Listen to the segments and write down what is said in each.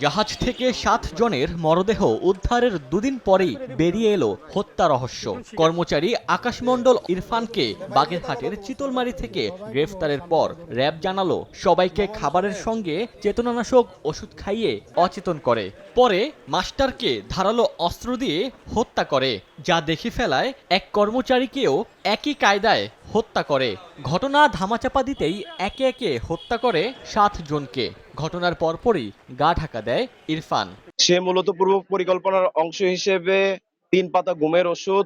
জাহাজ থেকে 7 জনের মরদেহ উদ্ধারের দুদিন পরেই বেরিয়ে এলো হত্যা রহস্য। কর্মচারী আকাশমণ্ডল ইরফানকে বাগেরহাটের চিতলমারী থেকে গ্রেফতারের পর র্যাব জানালো সবাইকে খাবারের সঙ্গে চেতনানাশক ওষুধ খাইয়ে অচেতন করে। পরে মাস্টারকে ধারালো অস্ত্র দিয়ে হত্যা করে, যা দেখে ফেলায় এক কর্মচারীকেও একই কায়দায় হত্যা করে। ঘটনা ধামাচাপা দিতেই একে একে হত্যা করে 7 জনকে। ঘটনার পরপরই গা ঢাকা দেয় ইরফান। সে মূলত পূর্ব পরিকল্পনার অংশ হিসেবে 3 পাতা ঘুমের ওষুধ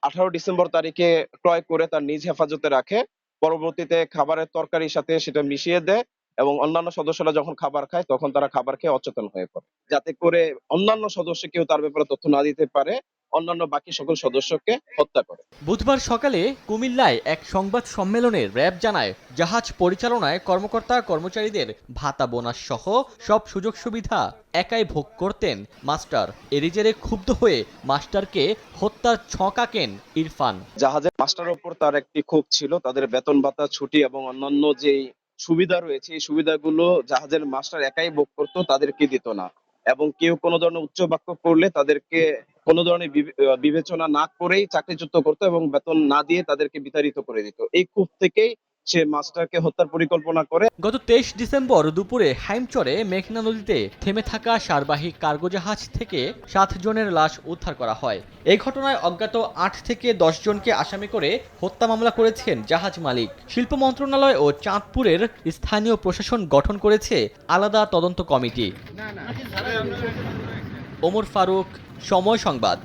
18 ডিসেম্বর তারিখে ক্রয় করে তার নিজ হেফাজতে রাখে। পরবর্তীতে খাবারের তরকারির সাথে সেটা মিশিয়ে দেয় এবং অন্যান্য সদস্যরা যখন খাবার খায় তখন তারা খাবার খেয়ে অচেতন হয়ে পড়ে, যাতে করে অন্যান্য সদস্য কেউ তার ব্যাপারে তথ্য না দিতে পারে। অন্যান্য বাকি সকল সদস্যকে হত্যা করে। বুধবার সকালে কুমিল্লায় এক সংবাদ সম্মেলনে র্যাব জানায় জাহাজ পরিচালনায় কর্মকর্তা কর্মচারীদের ভাতা বোনাস সহ সব সুযোগ সুবিধা একাই ভোগ করতেন মাস্টার। এরই জেরে ক্ষুব্ধ হয়ে মাস্টারকে হত্যার ছক আঁকেন ইরফান। জাহাজের মাস্টারের উপর তার একটি ক্ষোভ ছিল, তাদের বেতন ভাতা, ছুটি এবং অন্যান্য যে সুবিধা রয়েছে এই সুবিধাগুলো জাহাজের মাস্টার একাই ভোগ করতো, তাদেরকে দিত না। এবং কেউ কোনো ধরনের উচ্চ বাক্য করলে তাদেরকে কোনো ধরনের বিবেচনা না করেই চাকরিচ্যুত করতো এবং বেতন না দিয়ে তাদেরকে বিতাড়িত করে দিত। এই ক্ষোভ থেকেই সে মাস্টারকে হত্যার পরিকল্পনা করে। গত 23 ডিসেম্বর দুপুরে হাইমচরে মেঘনা নদীতে থেমে থাকা সারবাহী কার্গো জাহাজ থেকে 7 জনের লাশ উদ্ধার করা হয়। এই ঘটনায় অজ্ঞাত 8 থেকে 10 জনকে আসামি করে হত্যা মামলা করেছেন জাহাজ মালিক। শিল্প মন্ত্রণালয় ও চাঁদপুরের স্থানীয় প্রশাসন গঠন করেছে আলাদা তদন্ত কমিটি। ওমর ফারুক, সময় সংবাদ।